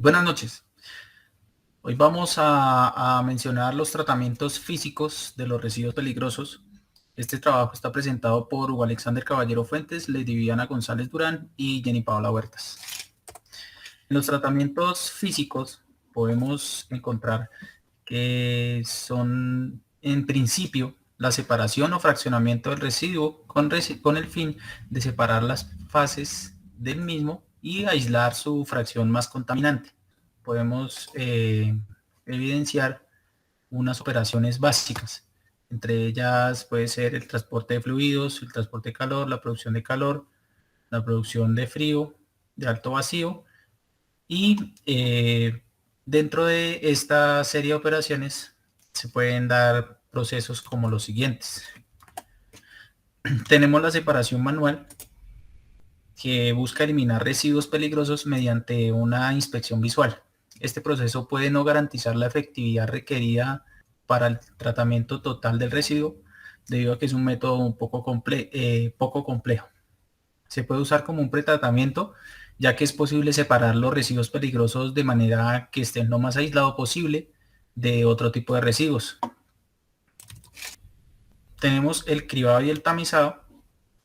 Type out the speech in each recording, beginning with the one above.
Buenas noches. Hoy vamos a mencionar los tratamientos físicos de los residuos peligrosos. Este trabajo está presentado por Hugo Alexander Caballero Fuentes, Lady Viviana González Durán y Jenny Paola Huertas. En los tratamientos físicos podemos encontrar que son, en principio, la separación o fraccionamiento del residuo con el fin de separar las fases del mismo y aislar su fracción más contaminante. Podemos evidenciar unas operaciones básicas. Entre ellas puede ser el transporte de fluidos, el transporte de calor, la producción de frío, de alto vacío. Y dentro de esta serie de operaciones se pueden dar procesos como los siguientes. Tenemos la separación manual, que busca eliminar residuos peligrosos mediante una inspección visual. Este proceso puede no garantizar la efectividad requerida para el tratamiento total del residuo, debido a que es un método un poco complejo. Se puede usar como un pretratamiento, ya que es posible separar los residuos peligrosos de manera que estén lo más aislado posible de otro tipo de residuos. Tenemos el cribado y el tamizado.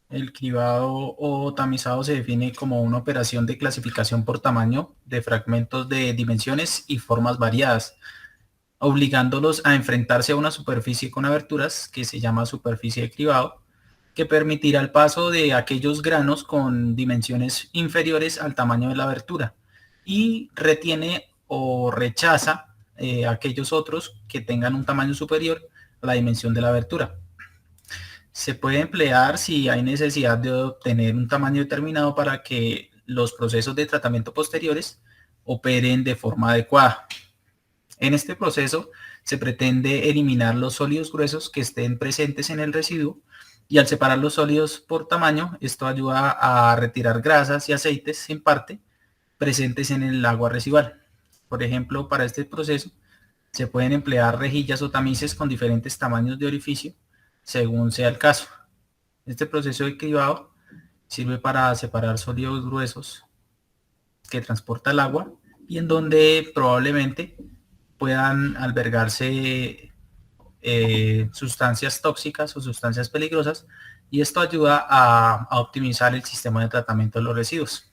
El cribado o tamizado se define como una operación de clasificación por tamaño de fragmentos de dimensiones y formas variadas, obligándolos a enfrentarse a una superficie con aberturas que se llama superficie de cribado, que permitirá el paso de aquellos granos con dimensiones inferiores al tamaño de la abertura y retiene o rechaza aquellos otros que tengan un tamaño superior a la dimensión de la abertura. Se puede emplear si hay necesidad de obtener un tamaño determinado para que los procesos de tratamiento posteriores operen de forma adecuada. En este proceso se pretende eliminar los sólidos gruesos que estén presentes en el residuo, y al separar los sólidos por tamaño, esto ayuda a retirar grasas y aceites en parte presentes en el agua residual. Por ejemplo, para este proceso se pueden emplear rejillas o tamices con diferentes tamaños de orificio, según sea el caso. Este proceso de cribado sirve para separar sólidos gruesos que transporta el agua y en donde probablemente puedan albergarse sustancias tóxicas o sustancias peligrosas, y esto ayuda a optimizar el sistema de tratamiento de los residuos.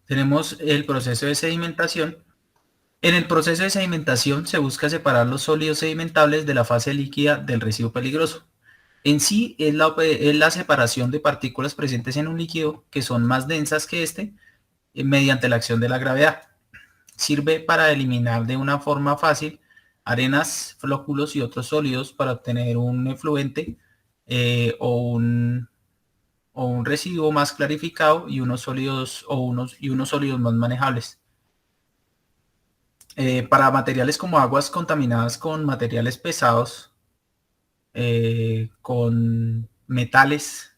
Tenemos el proceso de sedimentación. En el proceso de sedimentación se busca separar los sólidos sedimentables de la fase líquida del residuo peligroso. En sí es la separación de partículas presentes en un líquido que son más densas que este mediante la acción de la gravedad. Sirve para eliminar de una forma fácil arenas, flóculos y otros sólidos para obtener un efluente o un residuo más clarificado y unos sólidos más manejables. Para materiales como aguas contaminadas con materiales pesados, con metales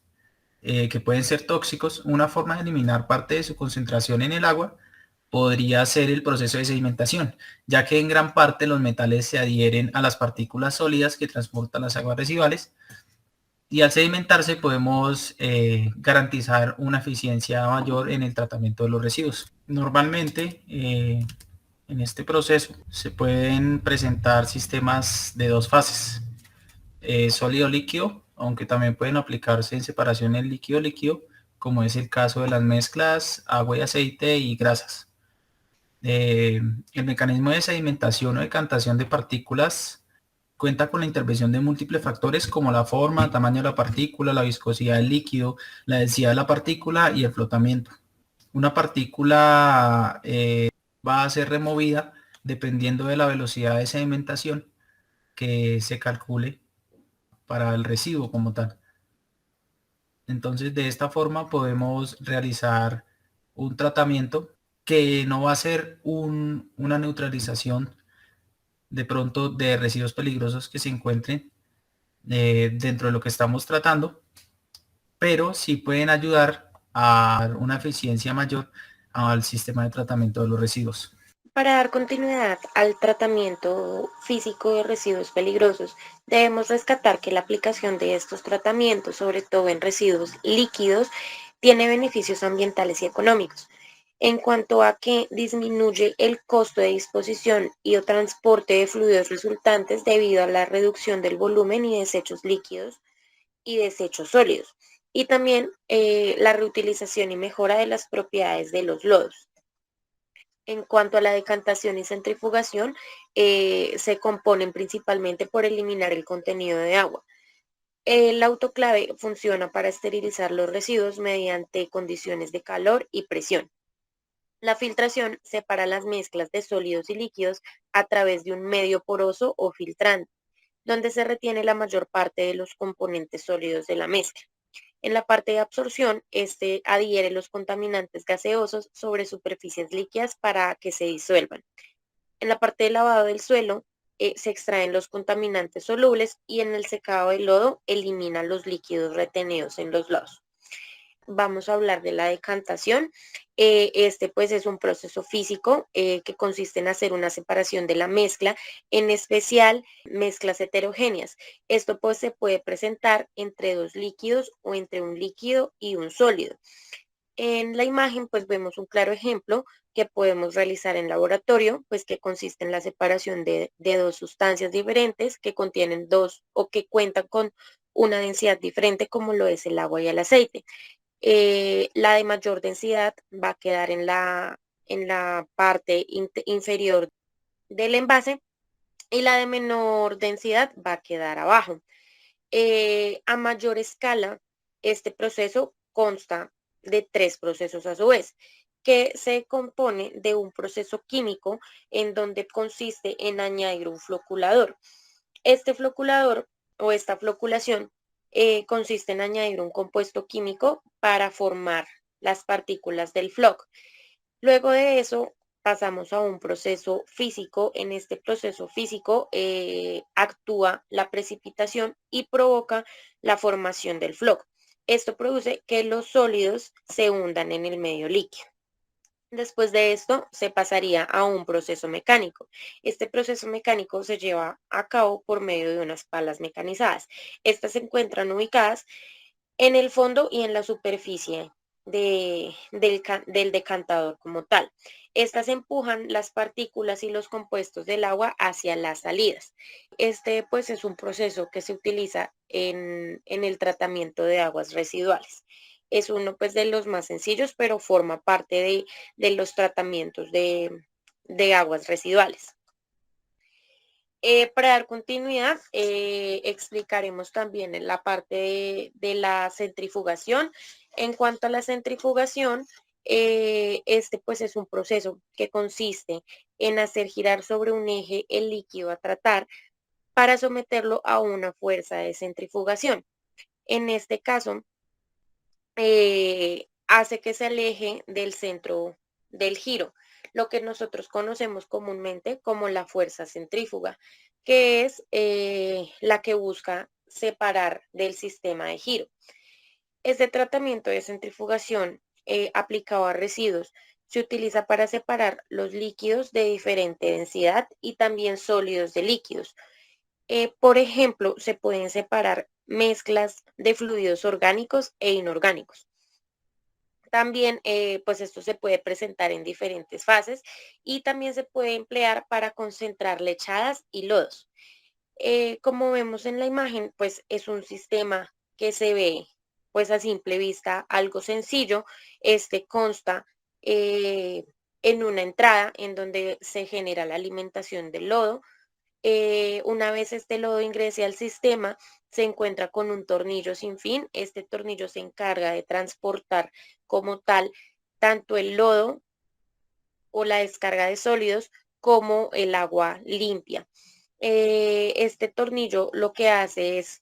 que pueden ser tóxicos, una forma de eliminar parte de su concentración en el agua podría ser el proceso de sedimentación, ya que en gran parte los metales se adhieren a las partículas sólidas que transportan las aguas residuales, y al sedimentarse podemos garantizar una eficiencia mayor en el tratamiento de los residuos. Normalmente en este proceso se pueden presentar sistemas de dos fases, sólido-líquido, aunque también pueden aplicarse en separaciones líquido-líquido, como es el caso de las mezclas agua y aceite y grasas. El mecanismo de sedimentación o decantación de partículas cuenta con la intervención de múltiples factores como la forma, tamaño de la partícula, la viscosidad del líquido, la densidad de la partícula y el flotamiento. Una partícula va a ser removida dependiendo de la velocidad de sedimentación que se calcule para el residuo como tal. Entonces, de esta forma podemos realizar un tratamiento que no va a ser una neutralización de pronto de residuos peligrosos que se encuentren dentro de lo que estamos tratando, pero sí pueden ayudar a dar una eficiencia mayor al sistema de tratamiento de los residuos. Para dar continuidad al tratamiento físico de residuos peligrosos, debemos rescatar que la aplicación de estos tratamientos, sobre todo en residuos líquidos, tiene beneficios ambientales y económicos. en cuanto a que disminuye el costo de disposición y o transporte de fluidos resultantes debido a la reducción del volumen y desechos líquidos y desechos sólidos, y también la reutilización y mejora de las propiedades de los lodos. En cuanto a la decantación y centrifugación, se componen principalmente por eliminar el contenido de agua. El autoclave funciona para esterilizar los residuos mediante condiciones de calor y presión. La filtración separa las mezclas de sólidos y líquidos a través de un medio poroso o filtrante, donde se retiene la mayor parte de los componentes sólidos de la mezcla. En la parte de absorción, este adhiere los contaminantes gaseosos sobre superficies líquidas para que se disuelvan. En la parte de lavado del suelo, se extraen los contaminantes solubles y en el secado del lodo elimina los líquidos retenidos en los lodos. Vamos a hablar de la decantación. Este pues es un proceso físico que consiste en hacer una separación de la mezcla, en especial mezclas heterogéneas. Esto pues se puede presentar entre dos líquidos o entre un líquido y un sólido. En la imagen pues vemos un claro ejemplo que podemos realizar en laboratorio, pues que consiste en la separación de dos sustancias diferentes que contienen dos o que cuentan con una densidad diferente como lo es el agua y el aceite. La de mayor densidad va a quedar en la parte inferior del envase y la de menor densidad va a quedar abajo. A mayor escala, este proceso consta de tres procesos a su vez, que se compone de un proceso químico en donde consiste en añadir un floculador. Este floculador o esta floculación consiste en añadir un compuesto químico para formar las partículas del floc. Luego de eso pasamos a un proceso físico. En este proceso físico actúa la precipitación y provoca la formación del floc. Esto produce que los sólidos se hundan en el medio líquido. Después de esto, se pasaría a un proceso mecánico. Este proceso mecánico se lleva a cabo por medio de unas palas mecanizadas. Estas se encuentran ubicadas en el fondo y en la superficie del decantador como tal. Estas empujan las partículas y los compuestos del agua hacia las salidas. Este pues es un proceso que se utiliza en el tratamiento de aguas residuales. Es uno pues de los más sencillos, pero forma parte de los tratamientos de aguas residuales. Para dar continuidad, explicaremos también en la parte de la centrifugación. En cuanto a la centrifugación, este pues es un proceso que consiste en hacer girar sobre un eje el líquido a tratar para someterlo a una fuerza de centrifugación. En este caso, hace que se aleje del centro del giro, lo que nosotros conocemos comúnmente como la fuerza centrífuga, que es la que busca separar del sistema de giro. Este tratamiento de centrifugación aplicado a residuos se utiliza para separar los líquidos de diferente densidad y también sólidos de líquidos. Por ejemplo, se pueden separar mezclas de fluidos orgánicos e inorgánicos. También, pues esto se puede presentar en diferentes fases y también se puede emplear para concentrar lechadas y lodos. Como vemos en la imagen, pues es un sistema que se ve, pues a simple vista, algo sencillo. Este consta eh, en una entrada en donde se genera la alimentación del lodo. Una vez este lodo ingrese al sistema, se encuentra con un tornillo sin fin. Este tornillo se encarga de transportar como tal tanto el lodo o la descarga de sólidos como el agua limpia. Este tornillo lo que hace es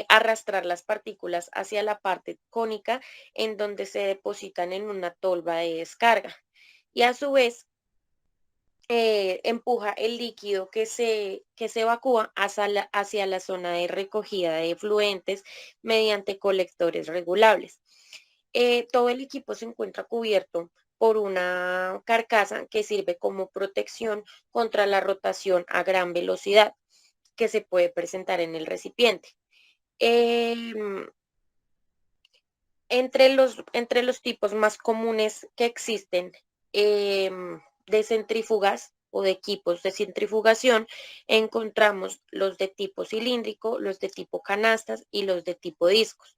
arrastrar las partículas hacia la parte cónica en donde se depositan en una tolva de descarga y a su vez empuja el líquido que se evacúa hacia la zona de recogida de efluentes mediante colectores regulables. Todo el equipo se encuentra cubierto por una carcasa que sirve como protección contra la rotación a gran velocidad que se puede presentar en el recipiente. Em, Entre los tipos más comunes que existen de centrífugas o de equipos de centrifugación, encontramos los de tipo cilíndrico, los de tipo canastas y los de tipo discos.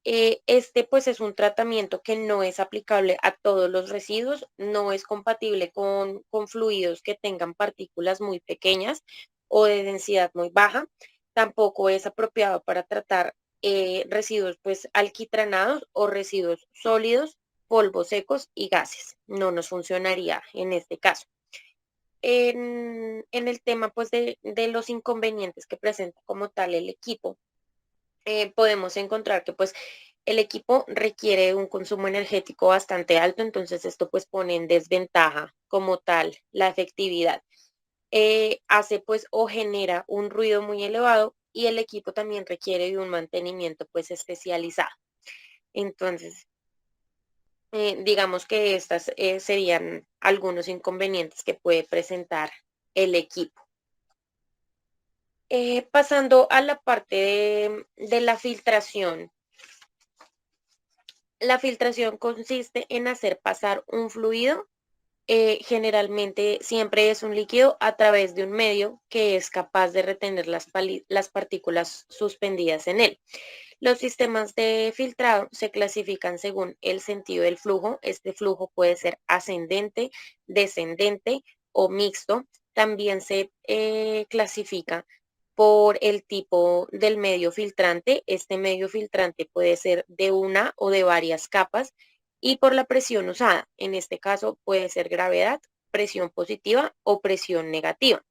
Este pues es un tratamiento que no es aplicable a todos los residuos, no es compatible con fluidos que tengan partículas muy pequeñas o de densidad muy baja. Tampoco es apropiado para tratar residuos pues alquitranados o residuos sólidos, polvos secos y gases. No nos funcionaría en este caso. En el tema pues de los inconvenientes que presenta como tal el equipo, podemos encontrar que pues el equipo requiere un consumo energético bastante alto, entonces esto pues pone en desventaja como tal la efectividad. Hace pues o genera un ruido muy elevado y el equipo también requiere de un mantenimiento pues especializado. Entonces, digamos que estas serían algunos inconvenientes que puede presentar el equipo. Pasando a la parte de la filtración. La filtración consiste en hacer pasar un fluido, generalmente siempre es un líquido, a través de un medio que es capaz de retener las partículas suspendidas en él. Los sistemas de filtrado se clasifican según el sentido del flujo. Este flujo puede ser ascendente, descendente o mixto. También se clasifica por el tipo del medio filtrante. Este medio filtrante puede ser de una o de varias capas y por la presión usada. En este caso puede ser gravedad, presión positiva o presión negativa.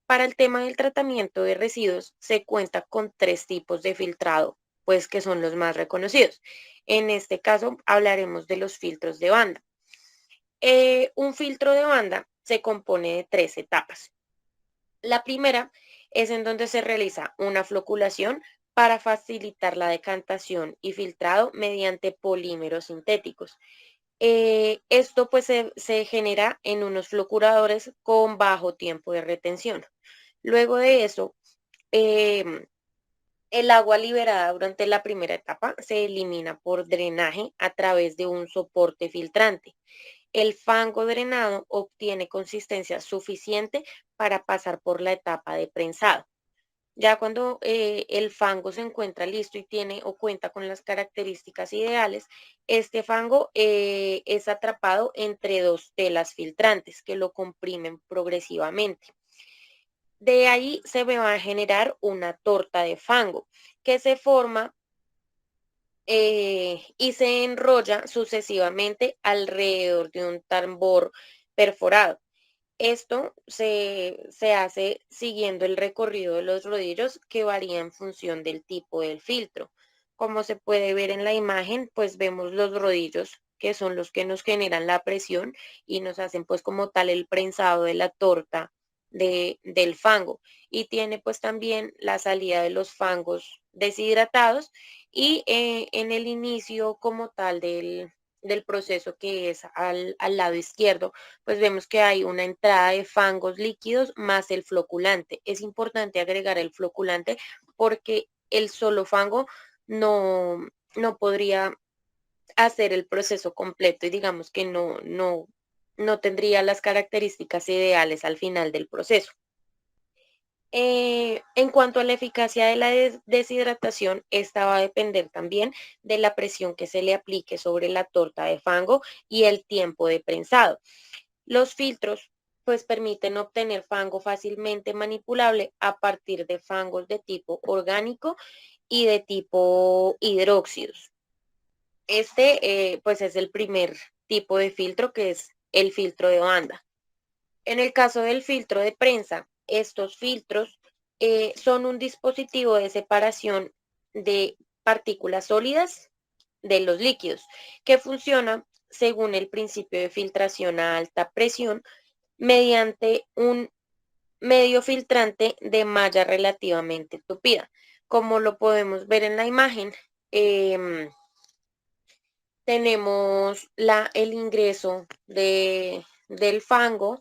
Para el tema del tratamiento de residuos se cuenta con tres tipos de filtrado, pues que son los más reconocidos. En este caso hablaremos de los filtros de banda. Un filtro de banda se compone de tres etapas. La primera es en donde se realiza una floculación para facilitar la decantación y filtrado mediante polímeros sintéticos. Esto pues se genera en unos floculadores con bajo tiempo de retención. Luego de eso, em, el agua liberada durante la primera etapa se elimina por drenaje a través de un soporte filtrante. El fango drenado obtiene consistencia suficiente para pasar por la etapa de prensado. Ya cuando el fango se encuentra listo y tiene o cuenta con las características ideales, este fango es atrapado entre dos telas filtrantes que lo comprimen progresivamente. De ahí se me va a generar una torta de fango que se forma y se enrolla sucesivamente alrededor de un tambor perforado. Esto se hace siguiendo el recorrido de los rodillos que varía en función del tipo del filtro. Como se puede ver en la imagen, pues vemos los rodillos que son los que nos generan la presión y nos hacen pues como tal el prensado de la torta del fango. Y tiene pues también la salida de los fangos deshidratados y en el inicio como tal del proceso que es al lado izquierdo, pues vemos que hay una entrada de fangos líquidos más el floculante. Es importante agregar el floculante porque el solo fango no, no podría hacer el proceso completo y digamos que no tendría las características ideales al final del proceso. En cuanto a la eficacia de la deshidratación, esta va a depender también de la presión que se le aplique sobre la torta de fango y el tiempo de prensado. Los filtros pues permiten obtener fango fácilmente manipulable a partir de fangos de tipo orgánico y de tipo hidróxidos. Este pues es el primer tipo de filtro, que es el filtro de banda. En el caso del filtro de prensa, estos filtros son un dispositivo de separación de partículas sólidas de los líquidos que funciona según el principio de filtración a alta presión mediante un medio filtrante de malla relativamente tupida. Como lo podemos ver en la imagen, em, tenemos el ingreso del fango,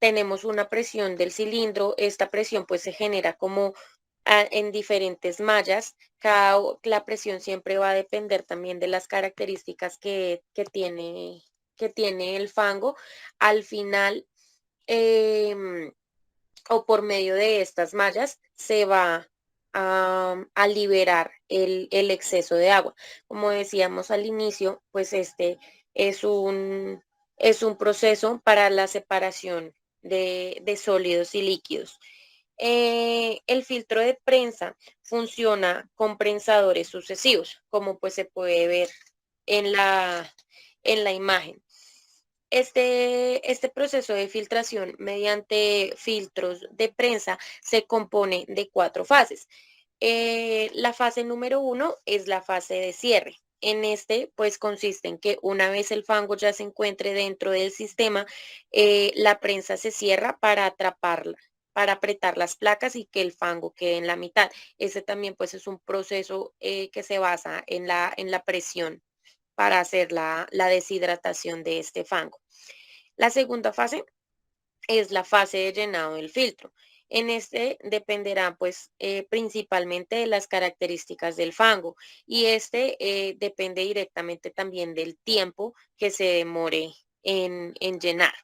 tenemos una presión del cilindro. Esta presión pues se genera como en diferentes mallas. La presión siempre va a depender también de las características que tiene el fango. Al final, em, o por medio de estas mallas, se va a liberar el exceso de agua. Como decíamos al inicio, pues este es es un proceso para la separación de sólidos y líquidos. El filtro de prensa funciona con prensadores sucesivos, como pues se puede ver en en la imagen. Este proceso de filtración mediante filtros de prensa se compone de cuatro fases. La fase número uno es la fase de cierre. En este, pues consiste en que una vez el fango ya se encuentre dentro del sistema, la prensa se cierra para atraparla, para apretar las placas y que el fango quede en la mitad. Ese también, pues, es un proceso que se basa en en la presión para hacer la deshidratación de este fango. La segunda fase es la fase de llenado del filtro. En este dependerá pues principalmente de las características del fango y este depende directamente también del tiempo que se demore en llenar.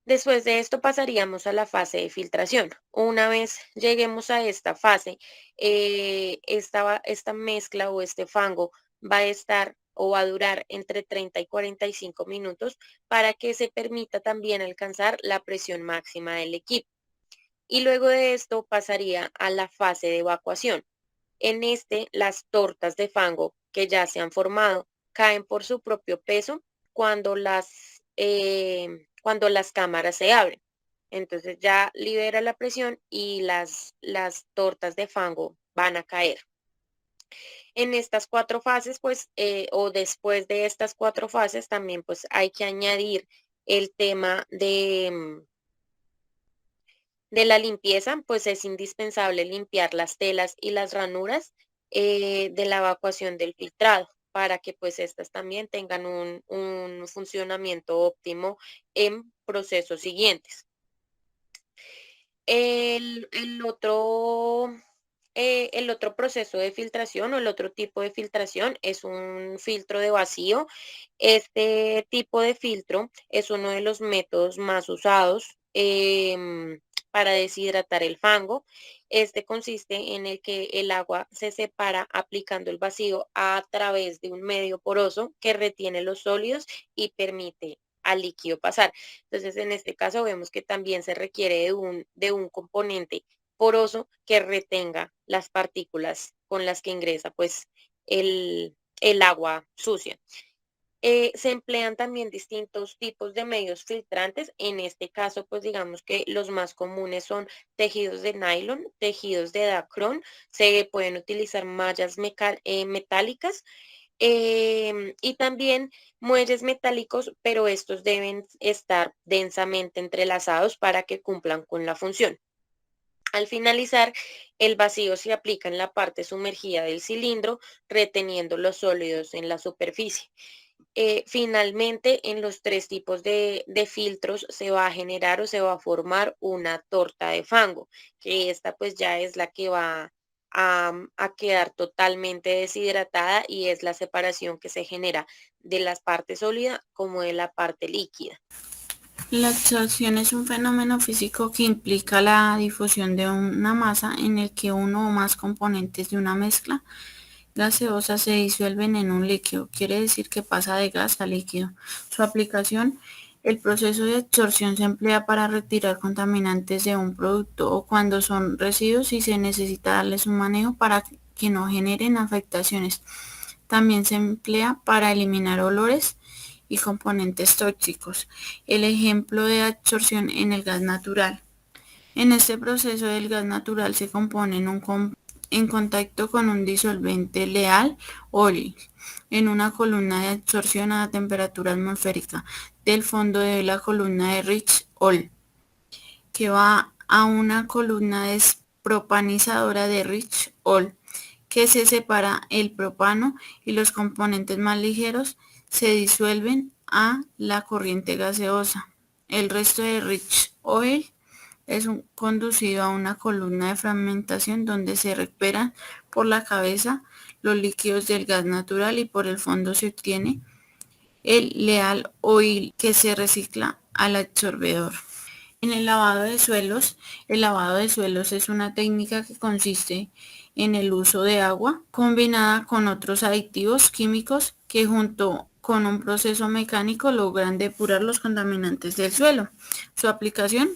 Después de esto pasaríamos a la fase de filtración. Una vez lleguemos a esta fase, esta mezcla o este fango va a estar o va a durar entre 30 y 45 minutos para que se permita también alcanzar la presión máxima del equipo. Y luego de esto pasaría a la fase de evacuación. En este, las tortas de fango que ya se han formado caen por su propio peso cuando las cámaras se abren. Entonces ya libera la presión y las tortas de fango van a caer. En estas cuatro fases, pues, o después de estas cuatro fases, también pues hay que añadir el tema de la limpieza, pues es indispensable limpiar las telas y las ranuras de la evacuación del filtrado para que pues estas también tengan un funcionamiento óptimo en procesos siguientes. El otro proceso de filtración o el otro tipo de filtración es un filtro de vacío. Este tipo de filtro es uno de los métodos más usados para deshidratar el fango. Este consiste en el que el agua se separa aplicando el vacío a través de un medio poroso que retiene los sólidos y permite al líquido pasar. Entonces, en este caso vemos que también se requiere de un componente poroso que retenga las partículas con las que ingresa pues el agua sucia. Se emplean también distintos tipos de medios filtrantes. En este caso, pues digamos que los más comunes son tejidos de nylon, tejidos de dacrón, se pueden utilizar mallas metálicas y también muelles metálicos, pero estos deben estar densamente entrelazados para que cumplan con la función. Al finalizar, el vacío se aplica en la parte sumergida del cilindro, reteniendo los sólidos en la superficie. Finalmente, en los tres tipos de filtros se va a generar o se va a formar una torta de fango, que esta pues ya es la que va a quedar totalmente deshidratada y es la separación que se genera de la parte sólida como de la parte líquida. La absorción es un fenómeno físico que implica la difusión de una masa en el que uno o más componentes de una mezcla gaseosa se disuelven en un líquido. Quiere decir que pasa de gas a líquido. Su aplicación: el proceso de absorción se emplea para retirar contaminantes de un producto o cuando son residuos y se necesita darles un manejo para que no generen afectaciones. También se emplea para eliminar olores y componentes tóxicos. El ejemplo de absorción en el gas natural. En este proceso el gas natural se compone en contacto con un disolvente leal óleo en una columna de absorción a temperatura atmosférica del fondo de la columna de Rich-Hall, que va a una columna despropanizadora de Rich-Hall, que se separa el propano y los componentes más ligeros se disuelven a la corriente gaseosa. El resto de Rich Oil es conducido a una columna de fragmentación donde se recuperan por la cabeza los líquidos del gas natural y por el fondo se obtiene el leal oil que se recicla al absorbedor. En el lavado de suelos es una técnica que consiste en el uso de agua combinada con otros aditivos químicos que junto con un proceso mecánico logran depurar los contaminantes del suelo. Su aplicación,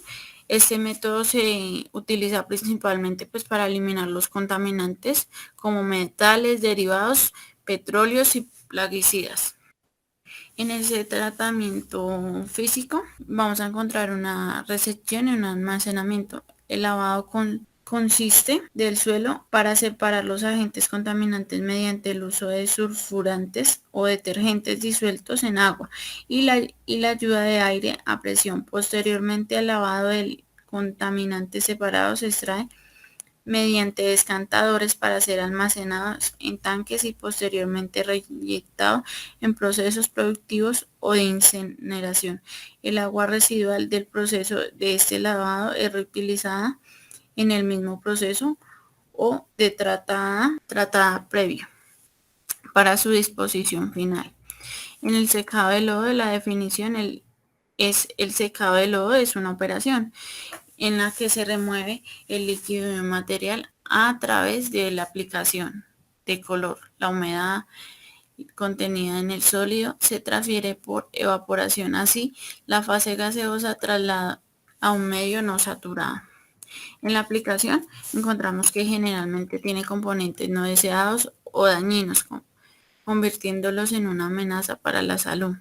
este método se utiliza principalmente pues para eliminar los contaminantes como metales, derivados, petróleos y plaguicidas. En ese tratamiento físico vamos a encontrar una recepción y un almacenamiento. El lavado consiste del suelo para separar los agentes contaminantes mediante el uso de sulfurantes o detergentes disueltos en agua y la ayuda de aire a presión. Posteriormente al lavado del contaminante separado se extrae mediante descantadores para ser almacenados en tanques y posteriormente reinyectado en procesos productivos o de incineración. El agua residual del proceso de este lavado es reutilizada en el mismo proceso o de tratada previa para su disposición final. En el secado de lodo, la definición el secado de lodo es una operación en la que se remueve el líquido de un material a través de la aplicación de color. La humedad contenida en el sólido se transfiere por evaporación, así la fase gaseosa traslada a un medio no saturado. En la aplicación encontramos que generalmente tiene componentes no deseados o dañinos, convirtiéndolos en una amenaza para la salud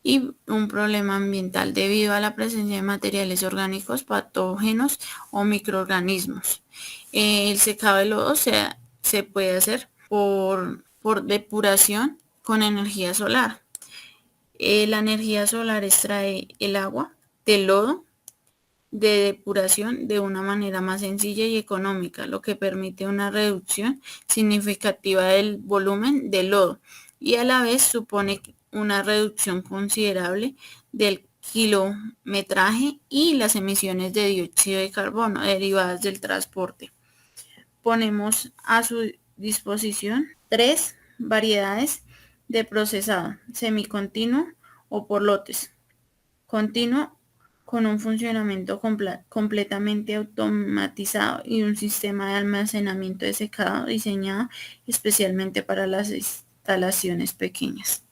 y un problema ambiental debido a la presencia de materiales orgánicos, patógenos o microorganismos. El secado de lodo se puede hacer por depuración con energía solar. La energía solar extrae el agua del lodo de depuración de una manera más sencilla y económica, lo que permite una reducción significativa del volumen del lodo y a la vez supone una reducción considerable del kilometraje y las emisiones de dióxido de carbono derivadas del transporte. Ponemos a su disposición 3 variedades de procesado: semicontinuo o por lotes, continuo con un funcionamiento completamente automatizado y un sistema de almacenamiento de secado diseñado especialmente para las instalaciones pequeñas.